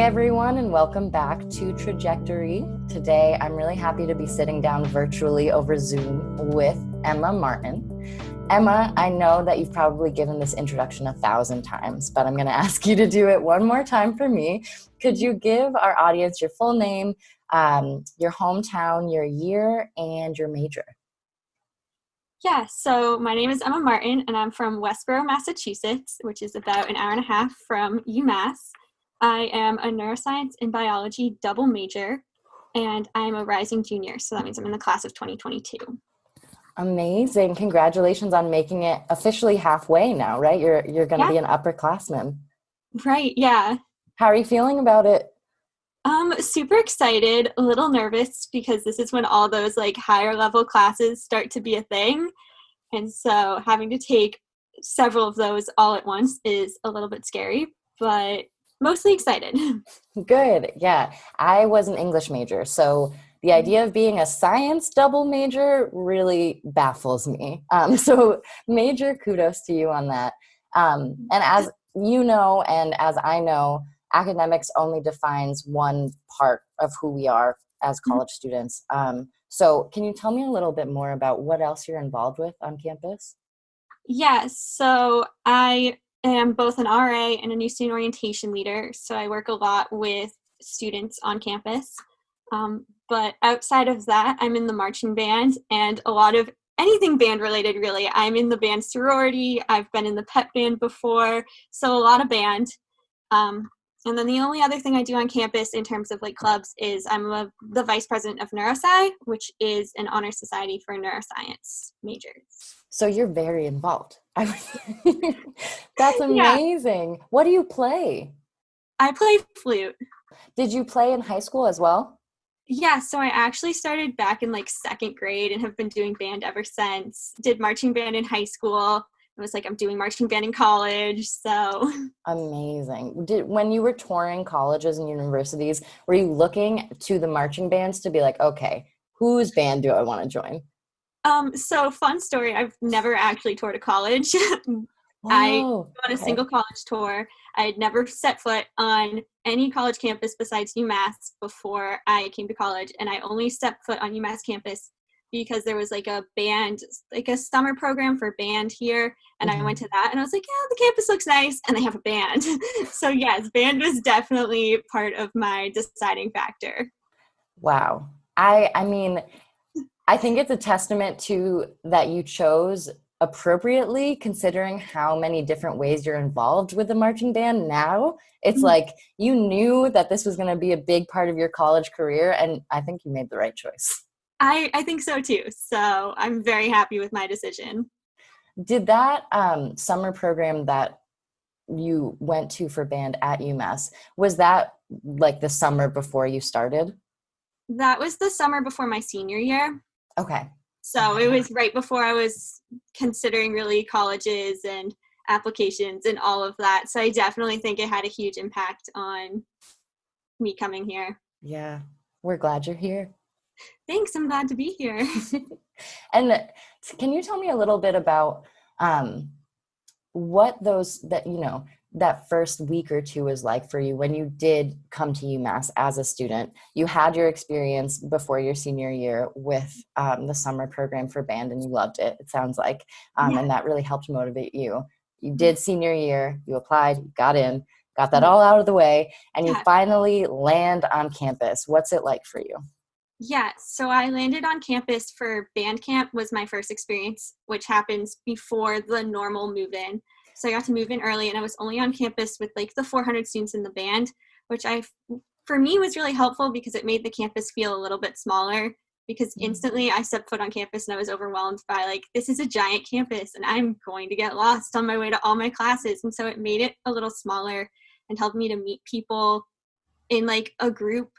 everyone, and welcome back to Trajectory. Today, I'm really happy to be sitting down virtually over Zoom with Emma Martin. Emma, I know that you've probably given this introduction 1,000 times, but I'm going to ask you to do it one more time for me. Could you give our audience your full name, your hometown, your year, and your major? Yeah, so my name is Emma Martin, and I'm from Westboro, Massachusetts, which is about an hour and a half from UMass. I am a Neuroscience and Biology double major, and I'm a rising junior, so that means I'm in the class of 2022. Amazing. Congratulations on making it officially halfway now, right? You're going to be an upperclassman. Right, yeah. How are you feeling about it? Super excited, a little nervous because this is when all those higher level classes start to be a thing. And so having to take several of those all at once is a little bit scary, but mostly excited. Good. Yeah. I was an English major, so the idea of being a science double major really baffles me. So major kudos to you on that. And as you know, and as I know, academics only defines one part of who we are as college students. So can you tell me a little bit more about what else you're involved with on campus? Yes, so I am both an RA and a new student orientation leader, so I work a lot with students on campus. But outside of that, I'm in the marching band and a lot of anything band related, really. I'm in the band sorority. I've been in the pep band before, so a lot of band. And then the only other thing I do on campus in terms of clubs is I'm the vice president of Neurosci, which is an honor society for neuroscience majors. So you're very involved. That's amazing. Yeah. What do you play? I play flute. Did you play in high school as well? Yeah, so I actually started back in second grade and have been doing band ever since. Did marching band in high school. It was I'm doing marching band in college, so. Amazing. When you were touring colleges and universities, were you looking to the marching bands to be okay, whose band do I want to join? So fun story, I've never actually toured a college. Whoa, I went on a single college tour. I had never set foot on any college campus besides UMass before I came to college, and I only stepped foot on UMass campus because there was a band, a summer program for band here, and I went to that, and I was yeah, the campus looks nice, and they have a band. So yes, band was definitely part of my deciding factor. Wow. I mean, I think it's a testament to that you chose appropriately, considering how many different ways you're involved with the marching band now. It's you knew that this was going to be a big part of your college career, and I think you made the right choice. I think so too. So I'm very happy with my decision. Did that summer program that you went to for band at UMass, was that the summer before you started? That was the summer before my senior year. Okay. So it was right before I was considering really colleges and applications and all of that. So I definitely think it had a huge impact on me coming here. Yeah. We're glad you're here. Thanks. I'm glad to be here. And can you tell me a little bit about what that first week or two was like for you when you did come to UMass as a student? You had your experience before your senior year with the summer program for band, and you loved it, it sounds like, and that really helped motivate you. You did senior year, you applied, you got in, got that all out of the way, and you finally land on campus. What's it like for you? Yeah, so I landed on campus for band camp was my first experience, which happens before the normal move-in. So I got to move in early, and I was only on campus with the 400 students in the band, which for me was really helpful because it made the campus feel a little bit smaller, because instantly I stepped foot on campus and I was overwhelmed by this is a giant campus and I'm going to get lost on my way to all my classes. And so it made it a little smaller and helped me to meet people in a group.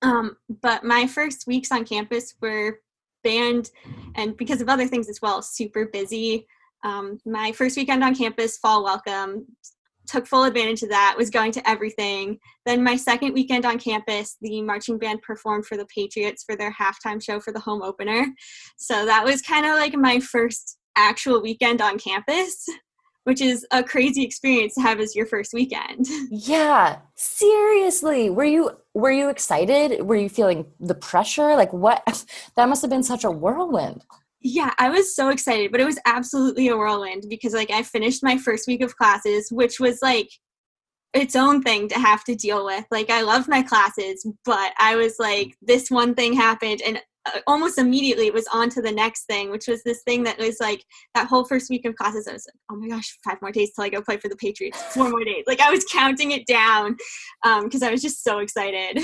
But my first weeks on campus were band, and because of other things as well, super busy. My first weekend on campus, fall welcome, took full advantage of that, was going to everything. Then my second weekend on campus, the marching band performed for the Patriots for their halftime show for the home opener. So that was kind of my first actual weekend on campus. which is a crazy experience to have as your first weekend. Yeah, seriously. Were you excited? Were you feeling the pressure? Like what? That must have been such a whirlwind. Yeah, I was so excited, but it was absolutely a whirlwind because like I finished my first week of classes, which was like its own thing to have to deal with. Like I loved my classes, but I was like, this one thing happened and almost immediately it was on to the next thing, which was this thing that was like that whole first week of classes. I was like, oh my gosh, 5 more days till I go play for the Patriots, 4 more days. Like I was counting it down because I was just so excited.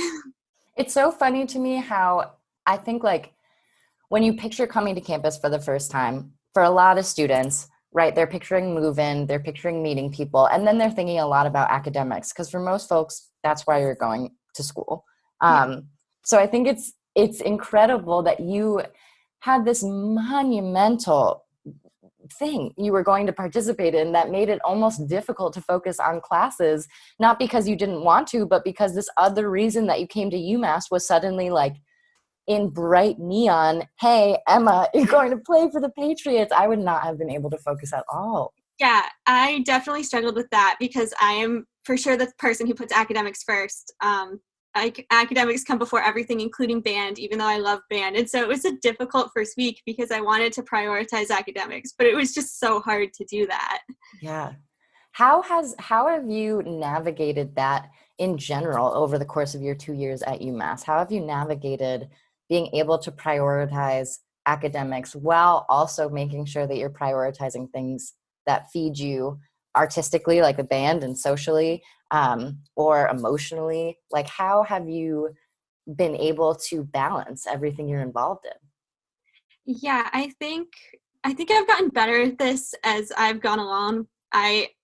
It's so funny to me how I think like when you picture coming to campus for the first time, for a lot of students, right, they're picturing move-in, they're picturing meeting people, and then they're thinking a lot about academics because for most folks, that's why you're going to school. Yeah. So I think it's incredible that you had this monumental thing you were going to participate in that made it almost difficult to focus on classes, not because you didn't want to, but because this other reason that you came to UMass was suddenly like in bright neon, hey, Emma, you're going to play for the Patriots. I would not have been able to focus at all. Yeah, I definitely struggled with that because I am for sure the person who puts academics first. Academics come before everything, including band, even though I love band. And so it was a difficult first week because I wanted to prioritize academics, but it was just so hard to do that. Yeah. How have you navigated that in general over the course of your 2 years at UMass? How have you navigated being able to prioritize academics while also making sure that you're prioritizing things that feed you artistically, like the band, and socially, or emotionally? Like, how have you been able to balance everything you're involved in? Yeah, I think I've gotten better at this as I've gone along.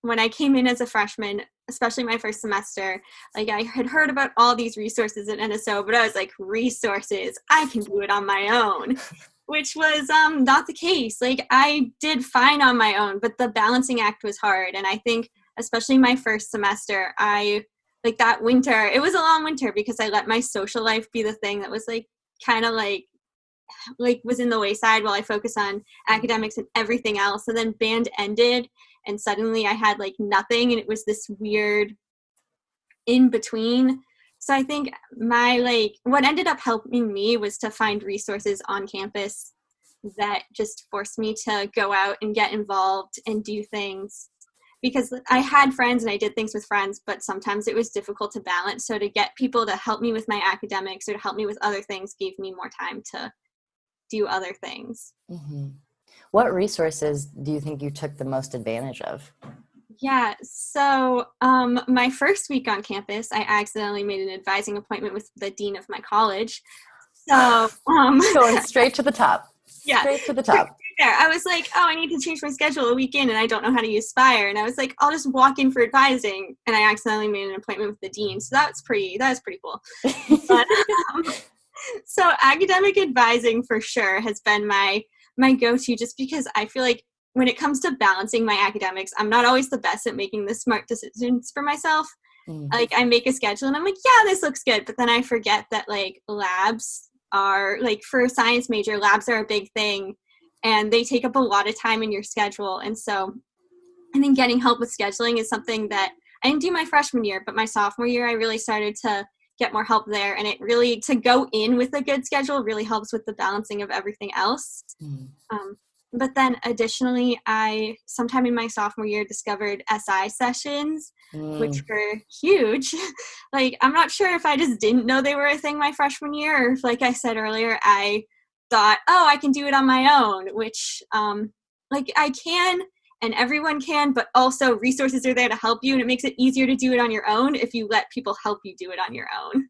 When I came in as a freshman, especially my first semester, like I had heard about all these resources at NSO, but I was like, resources, I can do it on my own, which was not the case. Like I did fine on my own, but the balancing act was hard. And I think especially my first semester, I like that winter, it was a long winter because I let my social life be the thing that was like kind of like was in the wayside while I focused on academics and everything else. And then band ended and suddenly I had like nothing and it was this weird in between. So I think my like what ended up helping me was to find resources on campus that just forced me to go out and get involved and do things because I had friends and I did things with friends, but sometimes it was difficult to balance. So to get people to help me with my academics or to help me with other things gave me more time to do other things. Mm-hmm. What resources do you think you took the most advantage of? Yeah, so my first week on campus, I accidentally made an advising appointment with the dean of my college. So, Going straight to the top. yeah, Straight to the right top. there. I was like, oh, I need to change my schedule a week in and I don't know how to use Spire. And I was like, I'll just walk in for advising. And I accidentally made an appointment with the dean. So that was pretty cool. But, um, so academic advising for sure has been my go-to just because I feel like when it comes to balancing my academics, I'm not always the best at making the smart decisions for myself. Mm. Like I make a schedule and I'm like, yeah, this looks good. But then I forget that like labs are like for a science major, labs are a big thing and they take up a lot of time in your schedule. And so I think getting help with scheduling is something that I didn't do my freshman year, but my sophomore year, I really started to get more help there. And it really, to go in with a good schedule really helps with the balancing of everything else. Mm. Um, but then additionally, I sometime in my sophomore year discovered SI sessions, which Mm. were huge. Like, I'm not sure if I just didn't know they were a thing my freshman year, or if, like I said earlier, I thought, oh, I can do it on my own, which, like, I can and everyone can, but also resources are there to help you, and it makes it easier to do it on your own if you let people help you do it on your own.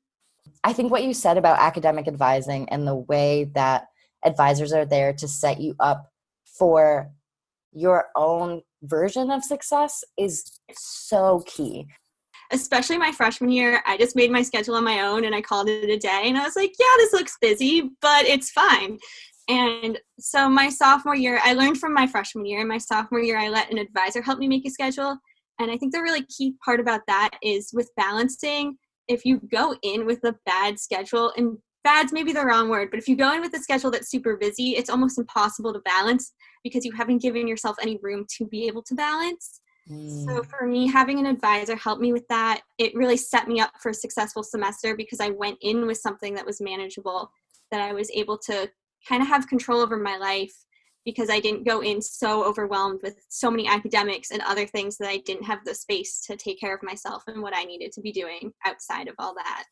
I think what you said about academic advising and the way that advisors are there to set you up for your own version of success is so key. Especially my freshman year, I just made my schedule on my own and I called it a day. And I was like, yeah, this looks busy, but it's fine. And so my sophomore year, I learned from my freshman year. My sophomore year, I let an advisor help me make a schedule. And I think the really key part about that is with balancing, if you go in with a bad schedule and bad's maybe the wrong word, but if you go in with a schedule that's super busy, it's almost impossible to balance because you haven't given yourself any room to be able to balance. So for me, having an advisor helped me with that. It really set me up for a successful semester because I went in with something that was manageable, that I was able to kind of have control over my life because I didn't go in so overwhelmed with so many academics and other things that I didn't have the space to take care of myself and what I needed to be doing outside of all that.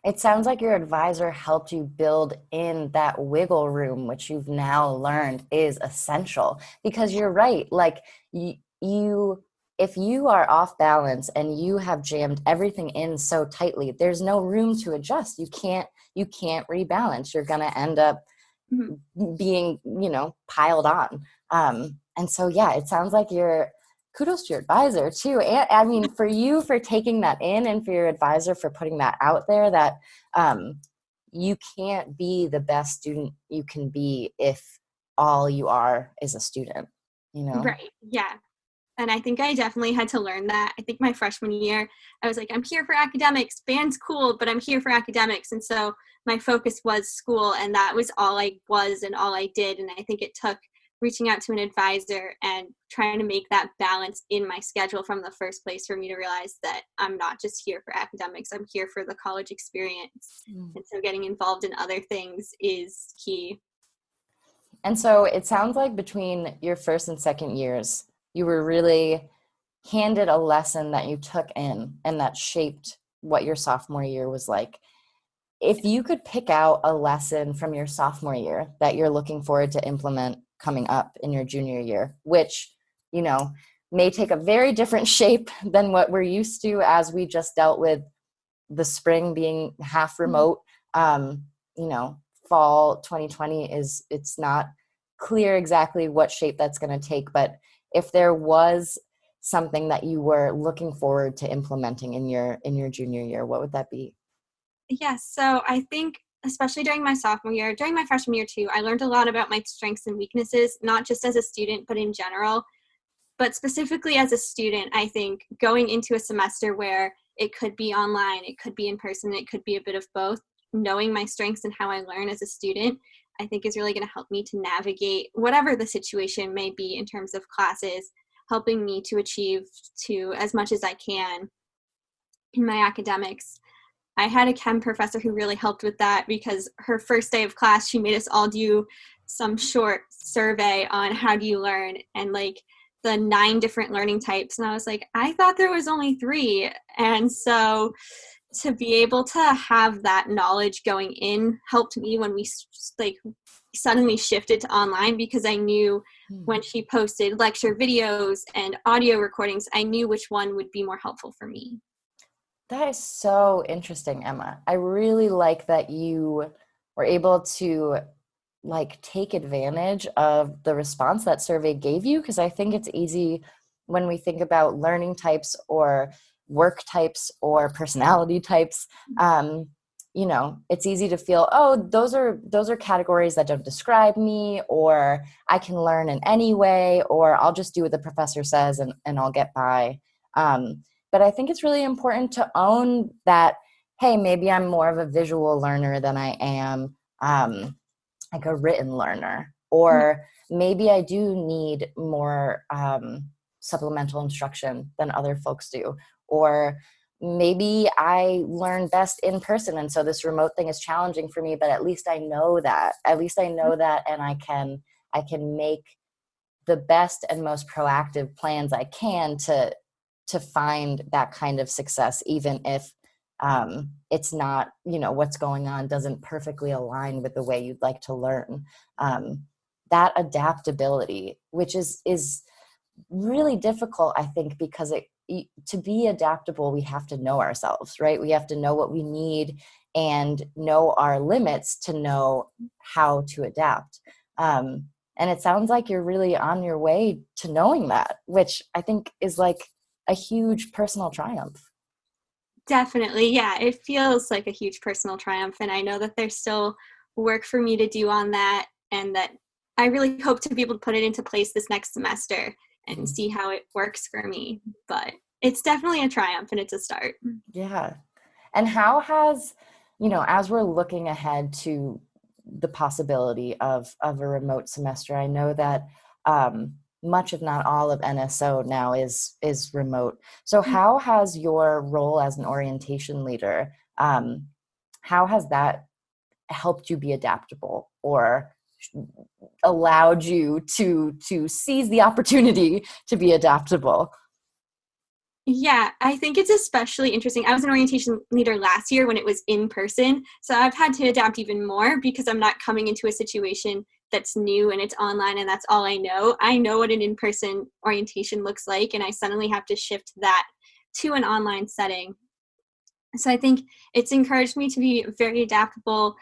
It sounds like your advisor helped you build in that wiggle room, which you've now learned is essential. Because you're right, like you if you are off balance and you have jammed everything in so tightly, there's no room to adjust. You can't rebalance. You're going to end up being, piled on. And so, yeah, it sounds like you're kudos to your advisor too. And I mean, for you for taking that in and for your advisor for putting that out there that you can't be the best student you can be if all you are is a student, Right. Yeah. And I think I definitely had to learn that. I think my freshman year, I was like, I'm here for academics. Band's cool, but I'm here for academics. And so my focus was school, and that was all I was and all I did. And I think it took reaching out to an advisor and trying to make that balance in my schedule from the first place for me to realize that I'm not just here for academics. I'm here for the college experience. And so getting involved in other things is key. And so it sounds like between your first and second years, you were really handed a lesson that you took in and that shaped what your sophomore year was like. If you could pick out a lesson from your sophomore year that you're looking forward to implement coming up in your junior year, which, may take a very different shape than what we're used to as we just dealt with the spring being half remote, fall 2020 it's not clear exactly what shape that's going to take, but if there was something that you were looking forward to implementing in your junior year, what would that be? Yes. So I think, especially during my sophomore year, during my freshman year too, I learned a lot about my strengths and weaknesses, not just as a student, but in general. But specifically as a student, I think going into a semester where it could be online, it could be in person, it could be a bit of both, knowing my strengths and how I learn as a student, I think is really going to help me to navigate whatever the situation may be in terms of classes, helping me to achieve to as much as I can in my academics. I had a chem professor who really helped with that because her first day of class, she made us all do some short survey on how do you learn and like the 9 different learning types. And I was like, I thought there was only 3. And so to be able to have that knowledge going in helped me when we like suddenly shifted to online, because I knew when she posted lecture videos and audio recordings, I knew which one would be more helpful for me. That is so interesting, Emma. I really like that you were able to take advantage of the response that survey gave you, because I think it's easy when we think about learning types or work types or personality types. It's easy to feel, oh, those are categories that don't describe me, or I can learn in any way, or I'll just do what the professor says and I'll get by. But I think it's really important to own that, hey, maybe I'm more of a visual learner than I am like a written learner, or maybe I do need more supplemental instruction than other folks do, or maybe I learn best in person, and so this remote thing is challenging for me, but at least I know that. And I can make the best and most proactive plans I can to find that kind of success, even if it's not, what's going on doesn't perfectly align with the way you'd like to learn. That adaptability, which is really difficult, I think, because to be adaptable, we have to know ourselves, right? We have to know what we need and know our limits to know how to adapt. And it sounds like you're really on your way to knowing that, which I think is like a huge personal triumph. Definitely. Yeah, it feels like a huge personal triumph. And I know that there's still work for me to do on that, and that I really hope to be able to put it into place this next semester and see how it works for me. But it's definitely a triumph, and it's a start. Yeah. And how has, as we're looking ahead to the possibility of a remote semester, I know that much, if not all, of NSO now is remote. So how has your role as an orientation leader, how has that helped you be adaptable, or allowed you to seize the opportunity to be adaptable? Yeah, I think it's especially interesting. I was an orientation leader last year when it was in person. So I've had to adapt even more because I'm not coming into a situation that's new and it's online and that's all I know. I know what an in-person orientation looks like, and I suddenly have to shift that to an online setting. So I think it's encouraged me to be very adaptable,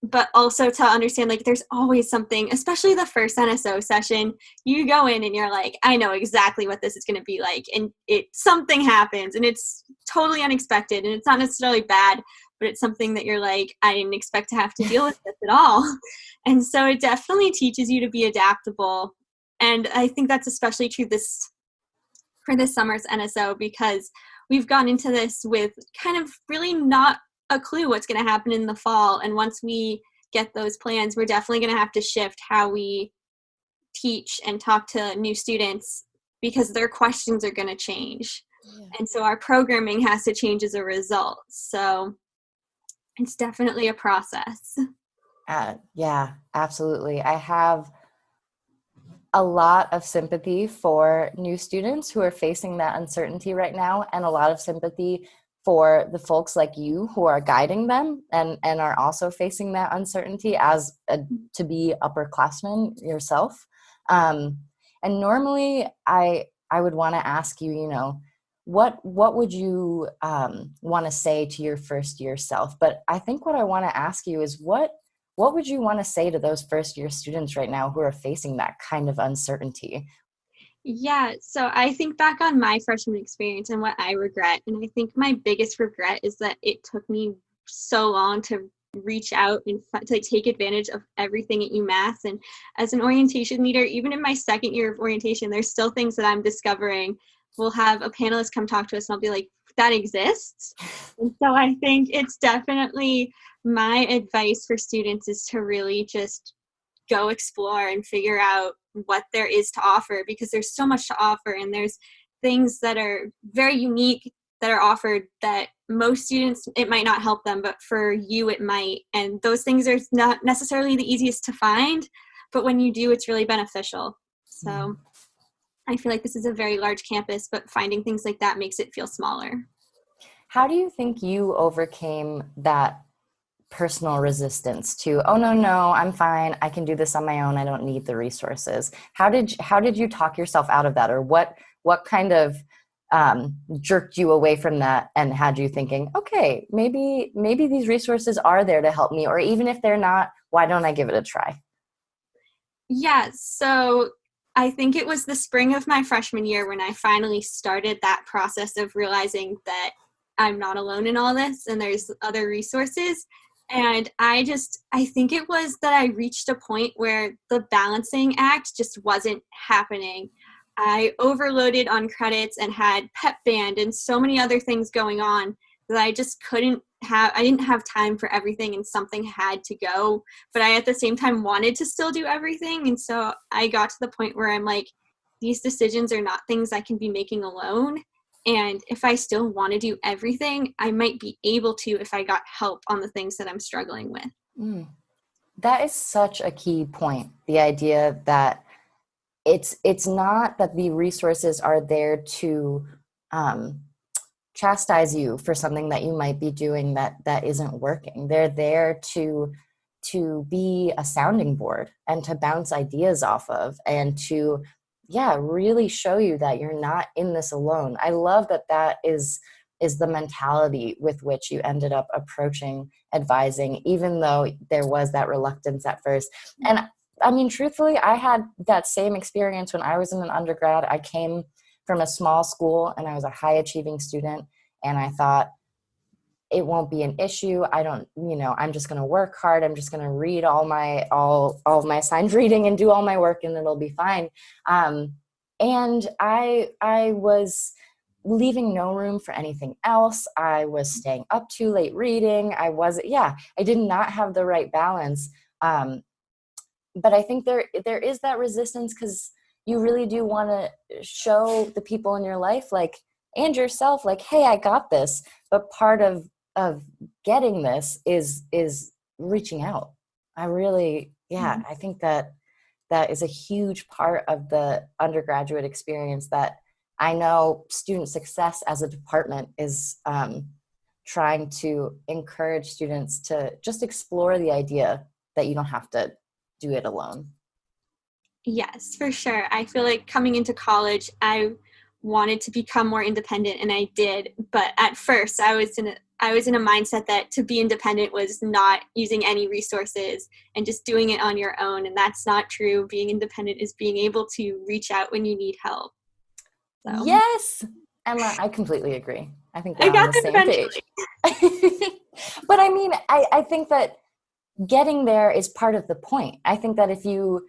but also to understand like there's always something, especially the first NSO session. You go in and you're like, I know exactly what this is going to be like, and something happens and it's totally unexpected, and it's not necessarily bad, but it's something that you're like, I didn't expect to have to deal with this at all. And so it definitely teaches you to be adaptable. And I think that's especially true for this summer's NSO, because we've gone into this with kind of really not a clue what's going to happen in the fall. And once we get those plans, we're definitely going to have to shift how we teach and talk to new students, because their questions are going to change. Yeah. And so our programming has to change as a result. So it's definitely a process. Yeah, absolutely. I have a lot of sympathy for new students who are facing that uncertainty right now, and a lot of sympathy for the folks like you who are guiding them and are also facing that uncertainty as to be upperclassmen yourself. And normally I would want to ask you, what would you want to say to your first year self? But I think what I want to ask you is what would you want to say to those first year students right now who are facing that kind of uncertainty? Yeah, so I think back on my freshman experience and what I regret. And I think my biggest regret is that it took me so long to reach out and to take advantage of everything at UMass. And as an orientation leader, even in my second year of orientation, there's still things that I'm discovering. We'll have a panelist come talk to us and I'll be like, that exists. And so I think it's definitely my advice for students is to really just go explore and figure out what there is to offer, because there's so much to offer, and there's things that are very unique that are offered that most students, it might not help them, but for you it might. And those things are not necessarily the easiest to find, but when you do, it's really beneficial. So I feel like this is a very large campus, but finding things like that makes it feel smaller. How do you think you overcame that personal resistance to, oh no, I'm fine, I can do this on my own, I don't need the resources? How did you talk yourself out of that, or what kind of jerked you away from that and had you thinking, okay, maybe these resources are there to help me, or even if they're not, why don't I give it a try? Yeah, so I think it was the spring of my freshman year when I finally started that process of realizing that I'm not alone in all this and there's other resources. And I think it was that I reached a point where the balancing act just wasn't happening. I overloaded on credits and had pep band and so many other things going on that I just I didn't have time for everything, and something had to go. But I at the same time wanted to still do everything. And so I got to the point where I'm like, these decisions are not things I can be making alone. And if I still want to do everything, I might be able to if I got help on the things that I'm struggling with. That is such a key point. The idea that it's not that the resources are there to chastise you for something that you might be doing that isn't working. They're there to be a sounding board and to bounce ideas off of, and to really show you that you're not in this alone. I love that is the mentality with which you ended up approaching advising, even though there was that reluctance at first. And I mean, truthfully, I had that same experience when I was in an undergrad. I came from a small school and I was a high achieving student, and I thought, it won't be an issue. I'm just going to work hard. I'm just going to read all of my assigned reading and do all my work, and it'll be fine. And I was leaving no room for anything else. I was staying up too late reading. I did not have the right balance. But I think there is that resistance because you really do want to show the people in your life, like, and yourself, like, hey, I got this. But part of getting this is reaching out. I think that is a huge part of the undergraduate experience that I know student success as a department is trying to encourage students to just explore the idea that you don't have to do it alone. Yes, for sure. I feel like coming into college, I wanted to become more independent, and I did. But at first, I was in a mindset that to be independent was not using any resources and just doing it on your own. And that's not true. Being independent is being able to reach out when you need help. So. Yes, Emma, I completely agree. I think we're I on got the there same eventually. page. But I mean, I think that getting there is part of the point. I think that if you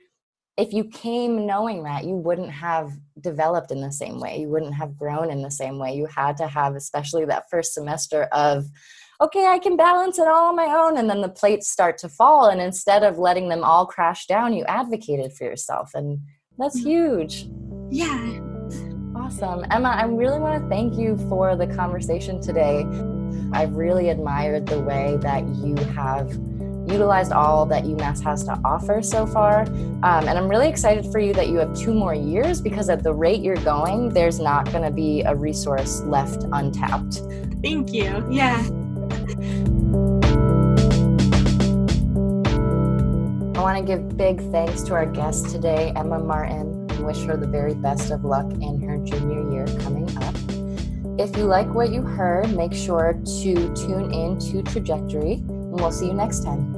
came knowing that, you wouldn't have developed in the same way. You wouldn't have grown in the same way. You had to have, especially that first semester of, okay, I can balance it all on my own. And then the plates start to fall. And instead of letting them all crash down, you advocated for yourself. And that's huge. Yeah. Awesome. Emma, I really want to thank you for the conversation today. I've really admired the way that you have utilized all that UMass has to offer so far. And I'm really excited for you that you have 2 more years, because at the rate you're going, there's not going to be a resource left untapped. Thank you. Yeah. I want to give big thanks to our guest today, Emma Martin, and wish her the very best of luck in her junior year coming up. If you like what you heard, make sure to tune in to Trajectory, and we'll see you next time.